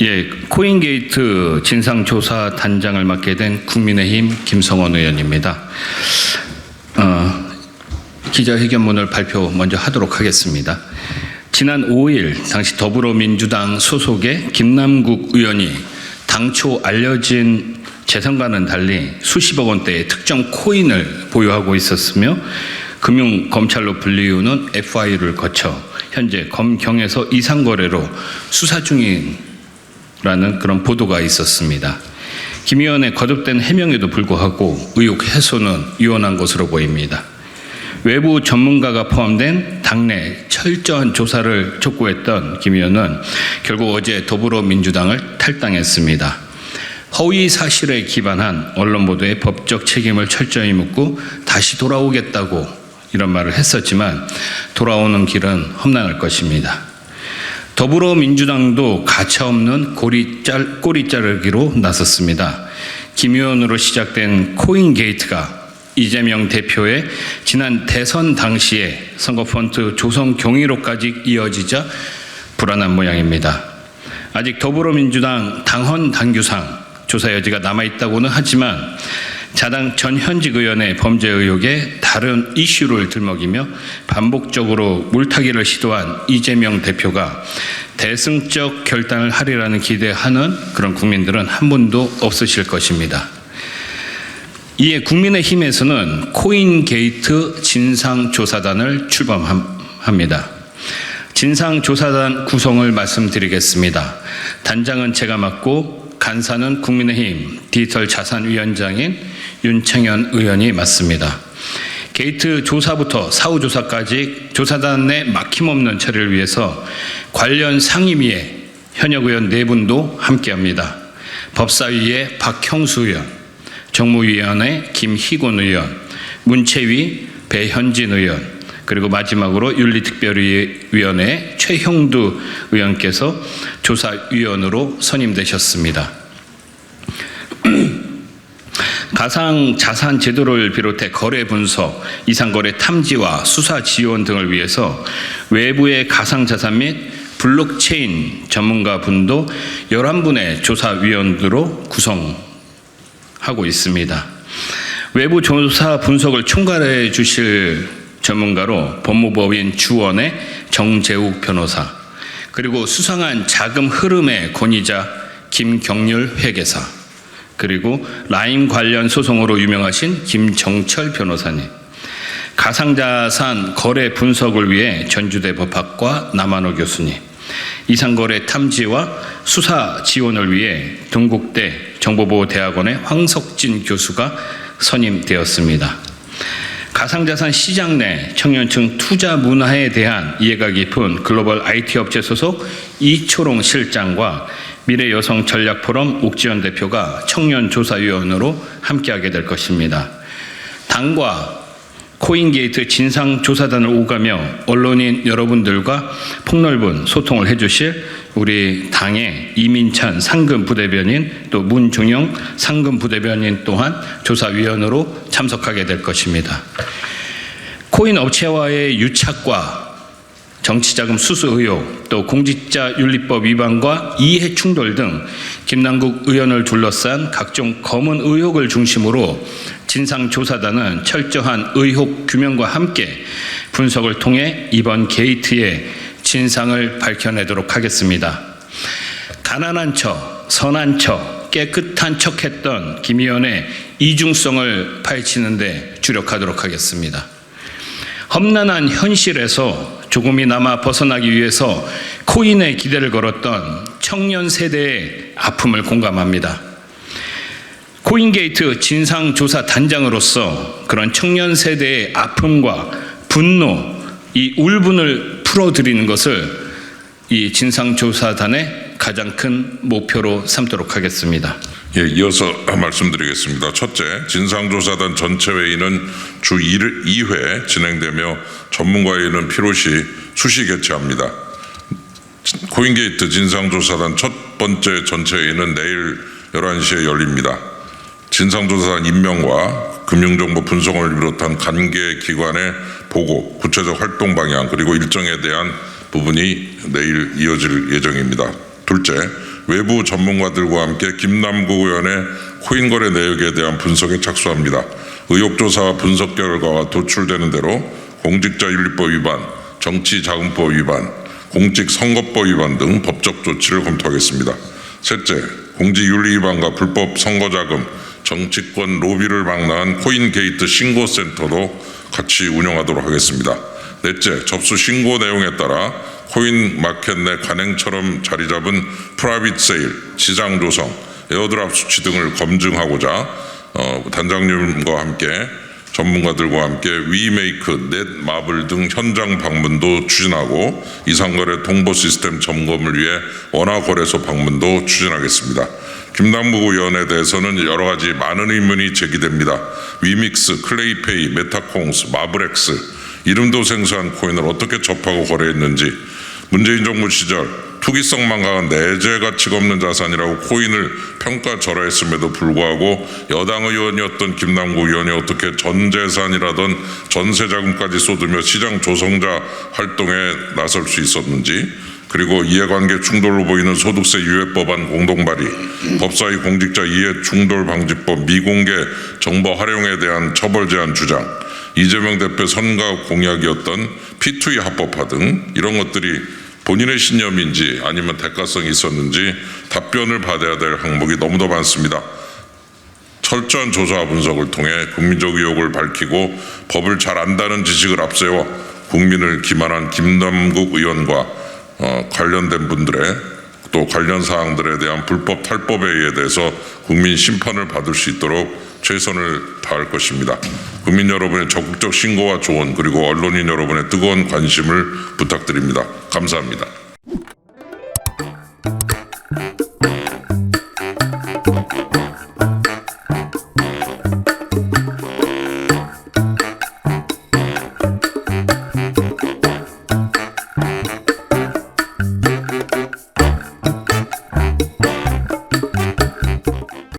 예, 코인게이트 진상조사단장을 맡게 된 국민의힘 김성원 의원입니다. 기자회견문을 발표 먼저 하도록 하겠습니다. 지난 5일 당시 더불어민주당 소속의 김남국 의원이 당초 알려진 재산과는 달리 수십억 원대의 특정 코인을 보유하고 있었으며 금융검찰로 불리우는 FIU를 거쳐 현재 검경에서 이상거래로 수사 중이라는 그런 보도가 있었습니다. 김 의원의 거듭된 해명에도 불구하고 의혹 해소는 유연한 것으로 보입니다. 외부 전문가가 포함된 당내 철저한 조사를 촉구했던 김 의원은 결국 어제 더불어민주당을 탈당했습니다. 허위 사실에 기반한 언론 보도의 법적 책임을 철저히 묻고 다시 돌아오겠다고 이런 말을 했었지만 돌아오는 길은 험난할 것입니다. 더불어민주당도 가차없는 꼬리 자르기로 나섰습니다. 김 의원으로 시작된 코인게이트가 이재명 대표의 지난 대선 당시에 선거펀드 조성 경위로까지 이어지자 불안한 모양입니다. 아직 더불어민주당 당헌 당규상 조사 여지가 남아있다고는 하지만 자당 전 현직 의원의 범죄 의혹에 다른 이슈를 들먹이며 반복적으로 물타기를 시도한 이재명 대표가 대승적 결단을 하리라는 기대하는 그런 국민들은 한 분도 없으실 것입니다. 이에 국민의힘에서는 코인게이트 진상조사단을 출범합니다. 진상조사단 구성을 말씀드리겠습니다. 단장은 제가 맡고 간사는 국민의힘 디지털자산위원장인 윤창현 의원이 맡습니다. 게이트 조사부터 사후 조사까지 조사단 내 막힘없는 처리를 위해서 관련 상임위에 현역 의원 4분도 함께합니다. 법사위에 박형수 의원, 정무위원회 김희곤 의원, 문체위 배현진 의원, 그리고 마지막으로 윤리특별위원회 최형두 의원께서 조사위원으로 선임되셨습니다. 가상자산 제도를 비롯해 거래 분석, 이상거래 탐지와 수사 지원 등을 위해서 외부의 가상자산 및 블록체인 전문가 분도 11분의 조사위원으로 구성하고 있습니다. 외부 조사 분석을 총괄해 주실 전문가로 법무법인 주원의 정재욱 변호사, 그리고 수상한 자금 흐름의 권위자 김경률 회계사, 그리고 라임 관련 소송으로 유명하신 김정철 변호사님, 가상자산 거래 분석을 위해 전주대 법학과 남한호 교수님, 이상거래 탐지와 수사 지원을 위해 동국대 정보보호대학원의 황석진 교수가 선임되었습니다. 가상자산 시장 내 청년층 투자 문화에 대한 이해가 깊은 글로벌 IT 업체 소속 이초롱 실장과 미래여성전략포럼 옥지연 대표가 청년조사위원으로 함께하게 될 것입니다. 당과 코인게이트 진상조사단을 오가며 언론인 여러분들과 폭넓은 소통을 해주실 우리 당의 이민찬 상근부대변인, 또 문종영 상근부대변인 또한 조사위원으로 참석하게 될 것입니다. 코인 업체와의 유착과 정치자금 수수 의혹, 또 공직자윤리법 위반과 이해 충돌 등 김남국 의원을 둘러싼 각종 검은 의혹을 중심으로 진상조사단은 철저한 의혹 규명과 함께 분석을 통해 이번 게이트의 진상을 밝혀내도록 하겠습니다. 가난한 척, 선한 척, 깨끗한 척했던 김 의원의 이중성을 파헤치는 데 주력하도록 하겠습니다. 험난한 현실에서 조금이나마 벗어나기 위해서 코인에 기대를 걸었던 청년 세대의 아픔을 공감합니다. 코인게이트 진상조사단장으로서 그런 청년 세대의 아픔과 분노, 이 울분을 풀어드리는 것을 이 진상조사단의 가장 큰 목표로 삼도록 하겠습니다. 예, 이어서 말씀드리겠습니다. 첫째, 진상조사단 전체 회의는 주 2회 진행되며 전문가회의는 필요시 수시 개최합니다. 코인게이트 진상조사단 첫 번째 전체 회의는 내일 11시에 열립니다. 진상조사단 임명과 금융정보 분석을 비롯한 관계 기관의 보고, 구체적 활동 방향, 그리고 일정에 대한 부분이 내일 이어질 예정입니다. 둘째, 외부 전문가들과 함께 김남국 의원의 코인 거래 내역에 대한 분석에 착수합니다. 의혹 조사와 분석 결과가 도출되는 대로 공직자윤리법 위반, 정치자금법 위반, 공직선거법 위반 등 법적 조치를 검토하겠습니다. 셋째, 공직윤리 위반과 불법 선거자금, 정치권 로비를 망라한 코인게이트 신고센터도 같이 운영하도록 하겠습니다. 넷째, 접수 신고 내용에 따라 코인 마켓 내 관행처럼 자리 잡은 프라이빗 세일, 시장 조성, 에어드랍 수치 등을 검증하고자 단장님과 함께 전문가들과 함께 위메이크, 넷마블 등 현장 방문도 추진하고 이상거래 통보 시스템 점검을 위해 원화거래소 방문도 추진하겠습니다. 김남국 의원에 대해서는 여러 가지 많은 의문이 제기됩니다. 위믹스, 클레이페이, 메타콩스, 마블엑스 이름도 생소한 코인을 어떻게 접하고 거래했는지, 문재인 정부 시절 투기성만 강한 내재 가치가 없는 자산이라고 코인을 평가절하했음에도 불구하고 여당 의원이었던 김남국 의원이 어떻게 전 재산이라던 전세자금까지 쏟으며 시장 조성자 활동에 나설 수 있었는지, 그리고 이해관계 충돌로 보이는 소득세 유예 법안 공동발의, 법사위 공직자 이해 충돌 방지법 미공개 정보 활용에 대한 처벌 제한 주장, 이재명 대표 선거 공약이었던 P2E 합법화 등 이런 것들이 본인의 신념인지 아니면 대가성이 있었는지 답변을 받아야 될 항목이 너무도 많습니다. 철저한 조사와 분석을 통해 국민적 의혹을 밝히고 법을 잘 안다는 지식을 앞세워 국민을 기만한 김남국 의원과 관련된 분들의 또 관련 사항들에 대한 불법 탈법에 의해 대해서 국민 심판을 받을 수 있도록 최선을 다할 것입니다. 국민 여러분의 적극적 신고와 조언, 그리고 언론인 여러분의 뜨거운 관심을 부탁드립니다. 감사합니다.